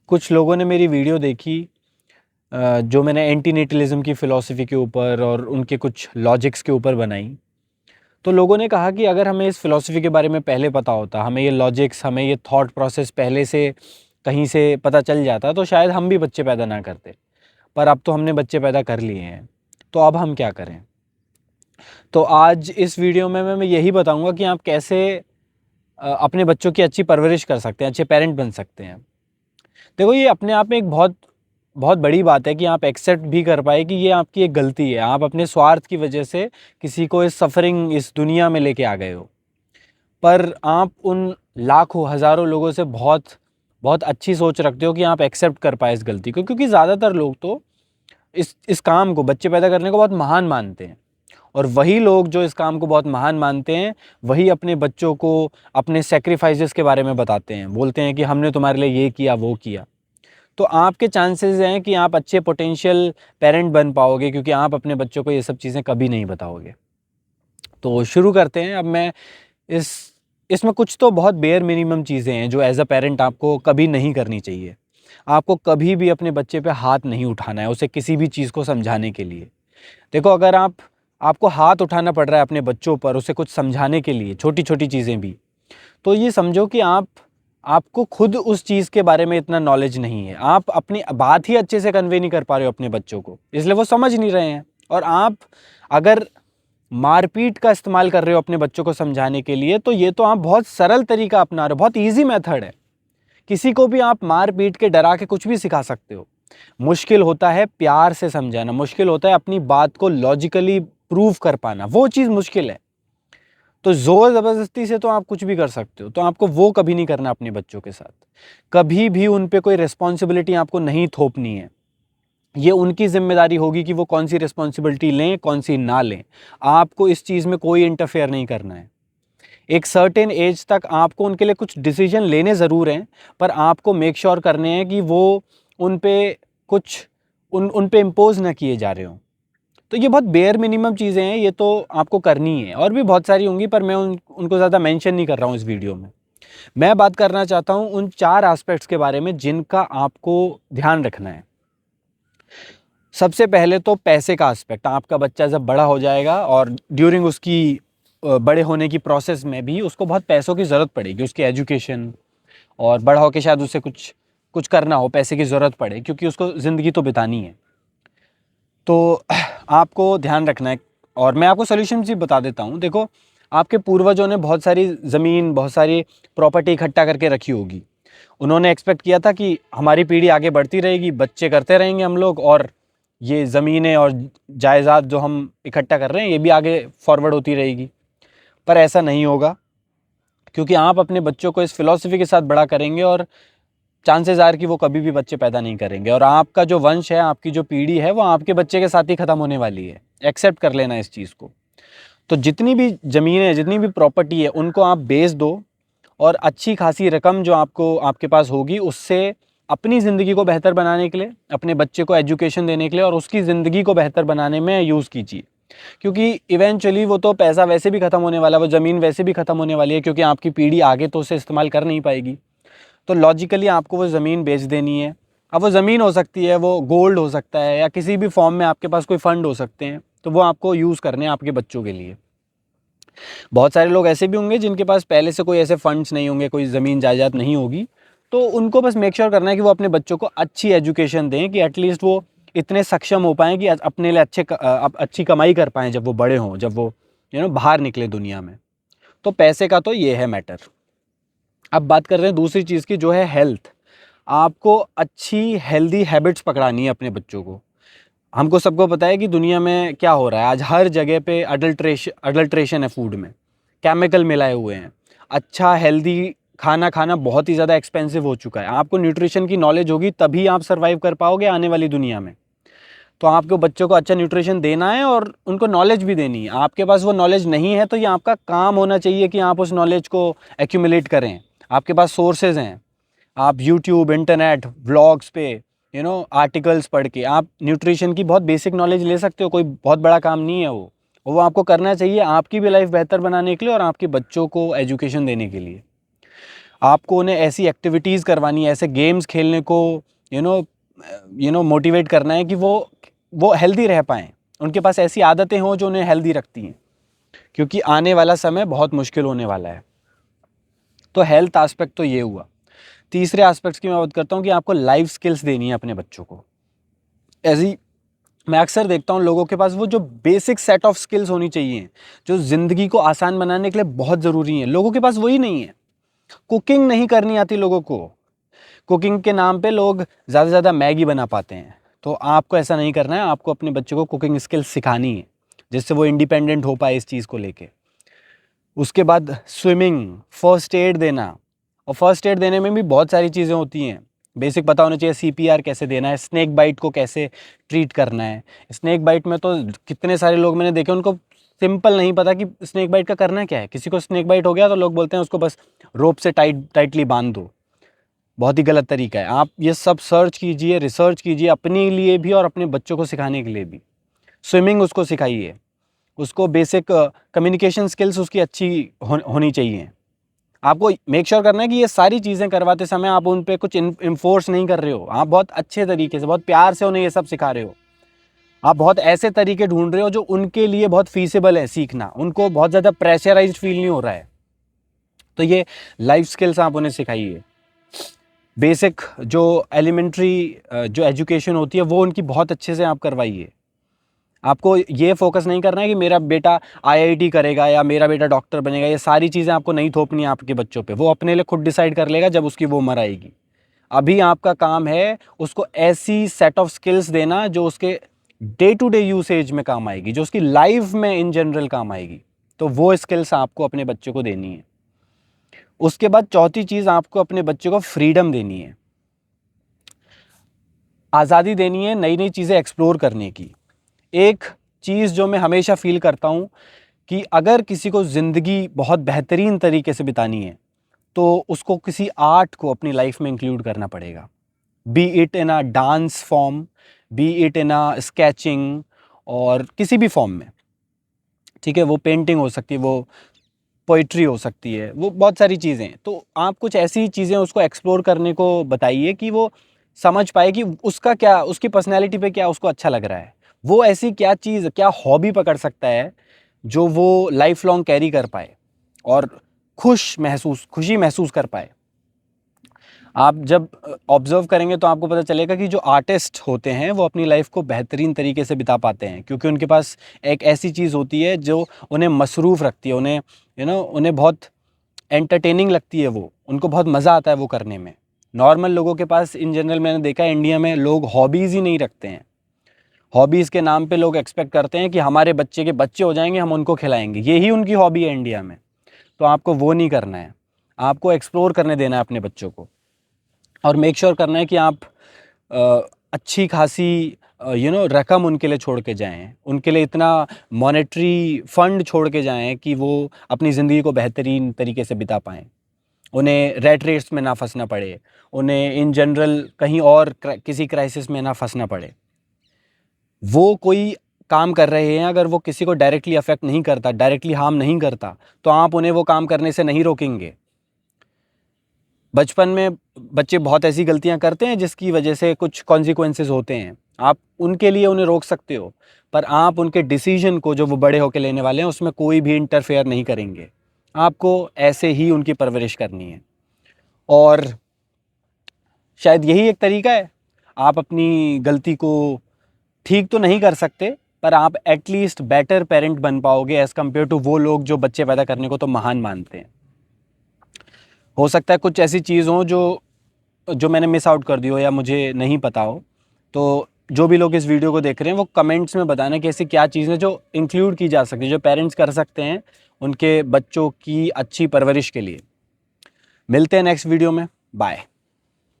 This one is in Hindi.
कुछ लोगों ने मेरी वीडियो देखी जो मैंने एंटीनेटलिज्म की फ़िलॉसफ़ी के ऊपर और उनके कुछ लॉजिक्स के ऊपर बनाई। तो लोगों ने कहा कि अगर हमें इस फ़िलॉसफ़ी के बारे में पहले पता होता, हमें ये लॉजिक्स, हमें ये थॉट प्रोसेस पहले से कहीं से पता चल जाता, तो शायद हम भी बच्चे पैदा ना करते। पर अब तो हमने बच्चे पैदा कर लिए हैं, तो अब हम क्या करें? तो आज इस वीडियो में मैं यही बताऊँगा कि आप कैसे अपने बच्चों की अच्छी परवरिश कर सकते हैं, अच्छे पेरेंट बन सकते हैं। देखो, ये अपने आप में एक बहुत बहुत बड़ी बात है कि आप एक्सेप्ट भी कर पाए कि ये आपकी एक गलती है। आप अपने स्वार्थ की वजह से किसी को इस सफ़रिंग, इस दुनिया में लेके आ गए हो। पर आप उन लाखों, हज़ारों लोगों से बहुत बहुत अच्छी सोच रखते हो कि आप एक्सेप्ट कर पाए इस गलती को, क्योंकि ज़्यादातर लोग तो इस काम को, बच्चे पैदा करने को बहुत महान मानते हैं। और वही लोग जो इस काम को बहुत महान मानते हैं, वही अपने बच्चों को अपने सैक्रिफाइसेस के बारे में बताते हैं। बोलते हैं कि हमने तुम्हारे लिए ये किया, वो किया। तो आपके चांसेस हैं कि आप अच्छे पोटेंशियल पेरेंट बन पाओगे, क्योंकि आप अपने बच्चों को ये सब चीज़ें कभी नहीं बताओगे। तो शुरू करते हैं। अब मैं इस इसमें कुछ तो बहुत बेयर मिनिमम चीज़ें हैं जो एज़ अ पेरेंट आपको कभी नहीं करनी चाहिए। आपको कभी भी अपने बच्चे पे हाथ नहीं उठाना है, उसे किसी भी चीज़ को समझाने के लिए। देखो, अगर आपको हाथ उठाना पड़ रहा है अपने बच्चों पर, उसे कुछ समझाने के लिए, छोटी-छोटी चीज़ें भी, तो ये समझो कि आपको खुद उस चीज़ के बारे में इतना नॉलेज नहीं है। आप अपनी बात ही अच्छे से कन्वे नहीं कर पा रहे हो अपने बच्चों को, इसलिए वो समझ नहीं रहे हैं। और आप अगर मारपीट का इस्तेमाल कर रहे हो अपने बच्चों को समझाने के लिए, तो ये तो आप बहुत सरल तरीका अपना रहे हो, बहुत ईज़ी मेथड है। किसी को भी आप मार-पीट के, डरा के कुछ भी सिखा सकते हो। मुश्किल होता है प्यार से समझाना, मुश्किल होता है अपनी बात को लॉजिकली प्रूव कर पाना, वो चीज़ मुश्किल है। तो ज़ोर ज़बरदस्ती से तो आप कुछ भी कर सकते हो, तो आपको वो कभी नहीं करना अपने बच्चों के साथ। कभी भी उन पे कोई रिस्पॉन्सिबिलिटी आपको नहीं थोपनी है। ये उनकी ज़िम्मेदारी होगी कि वो कौन-सी रिस्पॉन्सिबिलिटी लें, कौन-सी ना लें। आपको इस चीज़ में कोई इंटरफेयर नहीं करना है। एक सर्टेन एज तक आपको उनके लिए कुछ डिसीजन लेने ज़रूर हैं, पर आपको मेक श्योर करने हैं कि वो उन पे कुछ उन पे इम्पोज़ ना किए जा रहे हों। तो ये बहुत बेयर मिनिमम चीज़ें हैं, ये तो आपको करनी है। और भी बहुत सारी होंगी, पर मैं उनको ज़्यादा मेंशन नहीं कर रहा हूँ इस वीडियो में। मैं बात करना चाहता हूँ उन 4 एस्पेक्ट्स के बारे में जिनका आपको ध्यान रखना है। सबसे पहले तो पैसे का एस्पेक्ट। आपका बच्चा जब बड़ा हो जाएगा और ड्यूरिंग उसकी बड़े होने की प्रोसेस में भी उसको बहुत पैसों की ज़रूरत पड़ेगी, उसकी एजुकेशन, और बड़ा होके शायद उसे कुछ कुछ करना हो, पैसे की ज़रूरत पड़े, क्योंकि उसको ज़िंदगी तो बितानी है। तो आपको ध्यान रखना है, और मैं आपको सॉल्यूशंस भी बता देता हूँ। देखो, आपके पूर्वजों ने बहुत सारी ज़मीन, बहुत सारी प्रॉपर्टी इकट्ठा करके रखी होगी। उन्होंने एक्सपेक्ट किया था कि हमारी पीढ़ी आगे बढ़ती रहेगी, बच्चे करते रहेंगे हम लोग, और ये ज़मीनें और जायदाद जो हम इकट्ठा कर रहे हैं, ये भी आगे फॉरवर्ड होती रहेगी। पर ऐसा नहीं होगा, क्योंकि आप अपने बच्चों को इस फ़िलॉसफ़ी के साथ बड़ा करेंगे, और चांसेस आर कि वो कभी भी बच्चे पैदा नहीं करेंगे, और आपका जो वंश है, आपकी जो पीढ़ी है, वो आपके बच्चे के साथ ही ख़त्म होने वाली है। एक्सेप्ट कर लेना इस चीज़ को। तो जितनी भी ज़मीनें, जितनी भी प्रॉपर्टी है, उनको आप बेच दो, और अच्छी खासी रकम जो आपको आपके पास होगी, उससे अपनी ज़िंदगी को बेहतर बनाने के लिए, अपने बच्चे को एजुकेशन देने के लिए, और उसकी ज़िंदगी को बेहतर बनाने में यूज़ कीजिए। क्योंकि इवेंचुअली वो तो पैसा वैसे भी ख़त्म होने वाला है, वो ज़मीन वैसे भी ख़त्म होने वाली है, क्योंकि आपकी पीढ़ी आगे तो उसे इस्तेमाल कर नहीं पाएगी। तो लॉजिकली आपको वो ज़मीन बेच देनी है। अब वो ज़मीन हो सकती है, वो गोल्ड हो सकता है, या किसी भी फॉर्म में आपके पास कोई फ़ंड हो सकते हैं, तो वो आपको यूज़ करने हैं आपके बच्चों के लिए। बहुत सारे लोग ऐसे भी होंगे जिनके पास पहले से कोई ऐसे फंड्स नहीं होंगे, कोई ज़मीन जायदाद नहीं होगी, तो उनको बस मेक श्योर करना है कि वो अपने बच्चों को अच्छी एजुकेशन दें, कि एटलीस्ट वो इतने सक्षम हो पाएँ कि अपने लिए अच्छी कमाई कर पाएँ जब वो बड़े हों, जब वो बाहर निकले दुनिया में। तो पैसे का तो ये है मैटर। अब बात कर रहे हैं दूसरी चीज़ की, जो है हेल्थ। आपको अच्छी हेल्दी हैबिट्स पकड़ानी है अपने बच्चों को। हमको सबको पता है कि दुनिया में क्या हो रहा है आज, हर जगह पे अडल्ट्रेशन है फूड में, केमिकल मिलाए हुए हैं। अच्छा हेल्दी खाना खाना बहुत ही ज़्यादा एक्सपेंसिव हो चुका है। आपको न्यूट्रिशन की नॉलेज होगी, तभी आप सर्वाइव कर पाओगे आने वाली दुनिया में। तो आपको बच्चों को अच्छा न्यूट्रिशन देना है, और उनको नॉलेज भी देनी है। आपके पास वो नॉलेज नहीं है, तो ये आपका काम होना चाहिए कि आप उस नॉलेज को एक्यूमुलेट करें। आपके पास सोर्सेज हैं, आप यूट्यूब, इंटरनेट, व्लॉग्स पे आर्टिकल्स पढ़ के आप न्यूट्रिशन की बहुत बेसिक नॉलेज ले सकते हो। कोई बहुत बड़ा काम नहीं है वो आपको करना चाहिए आपकी भी लाइफ बेहतर बनाने के लिए, और आपके बच्चों को एजुकेशन देने के लिए। आपको उन्हें ऐसी एक्टिविटीज़ करवानी है, ऐसे गेम्स खेलने को यू नो मोटिवेट करना है कि वो हेल्दी रह पाएँ, उनके पास ऐसी आदतें हों जो उन्हें हेल्दी रखती हैं, क्योंकि आने वाला समय बहुत मुश्किल होने वाला है। तो हेल्थ एस्पेक्ट तो ये हुआ। तीसरे एस्पेक्ट्स की मैं बात करता हूँ कि आपको लाइफ स्किल्स देनी है अपने बच्चों को। ऐसी मैं अक्सर देखता हूँ लोगों के पास वो जो बेसिक सेट ऑफ स्किल्स होनी चाहिए, जो ज़िंदगी को आसान बनाने के लिए बहुत ज़रूरी है, लोगों के पास वही नहीं है। कुकिंग नहीं करनी आती लोगों को, कुकिंग के नाम पे लोग ज़्यादा से ज़्यादा मैगी बना पाते हैं। तो आपको ऐसा नहीं करना है, आपको अपने बच्चों को कुकिंग स्किल्स सिखानी है, जिससे वो इंडिपेंडेंट हो पाए इस चीज़ को लेके। उसके बाद स्विमिंग, फर्स्ट एड देना, और फर्स्ट एड देने में भी बहुत सारी चीज़ें होती हैं। बेसिक पता होना चाहिए सीपीआर कैसे देना है, स्नेक बाइट को कैसे ट्रीट करना है। स्नेक बाइट में तो कितने सारे लोग मैंने देखे उनको सिंपल नहीं पता कि स्नेक बाइट का करना क्या है। किसी को स्नेक बाइट हो गया तो लोग बोलते हैं उसको बस रोप से टाइटली बांध दो। बहुत ही गलत तरीका है। आप ये सब सर्च कीजिए, रिसर्च कीजिए अपने लिए भी और अपने बच्चों को सिखाने के लिए भी। स्विमिंग उसको सिखाइए, उसको बेसिक कम्युनिकेशन स्किल्स उसकी अच्छी होनी चाहिए। आपको मेक श्योर करना है कि ये सारी चीज़ें करवाते समय आप उन पे कुछ इन्फोर्स नहीं कर रहे हो, आप बहुत अच्छे तरीके से, बहुत प्यार से उन्हें ये सब सिखा रहे हो। आप बहुत ऐसे तरीके ढूंढ रहे हो जो उनके लिए बहुत फीसिबल है सीखना, उनको बहुत ज़्यादा प्रेशराइज्ड फील नहीं हो रहा है। तो ये लाइफ स्किल्स आप उन्हें सिखाइए। बेसिक जो एलिमेंट्री जो एजुकेशन होती है वो उनकी बहुत अच्छे से आप करवाइए। आपको ये फोकस नहीं करना है कि मेरा बेटा आईआईटी करेगा या मेरा बेटा डॉक्टर बनेगा। ये सारी चीज़ें आपको नहीं थोपनी है आपके बच्चों पे, वो अपने लिए खुद डिसाइड कर लेगा जब उसकी वो उम्र आएगी। अभी आपका काम है उसको ऐसी सेट ऑफ स्किल्स देना जो उसके डे टू डे यूसेज में काम आएगी, जो उसकी लाइफ में इन जनरल काम आएगी। तो वो स्किल्स आपको अपने बच्चों को देनी है। उसके बाद चौथी चीज़, आपको अपने बच्चे को फ्रीडम देनी है, आज़ादी देनी है नई नई चीज़ें एक्सप्लोर करने की। एक चीज़ जो मैं हमेशा फील करता हूँ कि अगर किसी को ज़िंदगी बहुत बेहतरीन तरीके से बितानी है तो उसको किसी आर्ट को अपनी लाइफ में इंक्लूड करना पड़ेगा। B it in a dance form, B it in a sketching, और किसी भी फॉर्म में, ठीक है। वो पेंटिंग हो सकती है, वो पोइट्री हो सकती है, वो बहुत सारी चीज़ें। तो आप कुछ ऐसी चीज़ें उसको एक्सप्लोर करने को बताइए कि वो समझ पाए कि उसका क्या, उसकी पर्सनैलिटी पे क्या उसको अच्छा लग रहा है। वो ऐसी क्या चीज़, क्या हॉबी पकड़ सकता है जो वो लाइफ लॉन्ग कैरी कर पाए और खुशी महसूस कर पाए। आप जब ऑब्जर्व करेंगे तो आपको पता चलेगा कि जो आर्टिस्ट होते हैं वो अपनी लाइफ को बेहतरीन तरीके से बिता पाते हैं, क्योंकि उनके पास एक ऐसी चीज़ होती है जो उन्हें मसरूफ़ रखती है, उन्हें उन्हें बहुत एंटरटेनिंग लगती है, वो उनको बहुत मज़ा आता है वो करने में। नॉर्मल लोगों के पास इन जनरल मैंने देखा है इंडिया में लोग हॉबीज़ ही नहीं रखते हैं। हॉबीज़ के नाम पे लोग एक्सपेक्ट करते हैं कि हमारे बच्चे के बच्चे हो जाएंगे, हम उनको खिलाएंगे, यही उनकी हॉबी है इंडिया में। तो आपको वो नहीं करना है, आपको एक्सप्लोर करने देना है अपने बच्चों को। और मेक श्योर करना है कि आप अच्छी खासी रकम उनके लिए छोड़ के जाएं, उनके लिए इतना मॉनेटरी फंड छोड़ के जाएं कि वो अपनी ज़िंदगी को बेहतरीन तरीके से बिता पाएं, उन्हें रेट रेस में ना फंसना पड़े, उन्हें इन जनरल कहीं और किसी क्राइसिस में ना फंसना पड़े। वो कोई काम कर रहे हैं, अगर वो किसी को डायरेक्टली अफेक्ट नहीं करता, डायरेक्टली हार्म नहीं करता, तो आप उन्हें वो काम करने से नहीं रोकेंगे। बचपन में बच्चे बहुत ऐसी गलतियां करते हैं जिसकी वजह से कुछ कॉन्सिक्वेंसेस होते हैं, आप उनके लिए उन्हें रोक सकते हो, पर आप उनके डिसीजन को जो वो बड़े होकर लेने वाले हैं उसमें कोई भी इंटरफेयर नहीं करेंगे। आपको ऐसे ही उनकी परवरिश करनी है। और शायद यही एक तरीका है। आप अपनी गलती को ठीक तो नहीं कर सकते, पर आप एटलीस्ट बेटर पेरेंट बन पाओगे एज़ कम्पेयर टू वो लोग जो बच्चे पैदा करने को तो महान मानते हैं। हो सकता है कुछ ऐसी चीज़ हो जो जो मैंने मिस आउट कर दी हो या मुझे नहीं पता हो। तो जो भी लोग इस वीडियो को देख रहे हैं वो कमेंट्स में बताना कि ऐसी क्या चीज़ है जो इंक्लूड की जा सकती है, जो पेरेंट्स कर सकते हैं उनके बच्चों की अच्छी परवरिश के लिए। मिलते हैं नेक्स्ट वीडियो में। बाय।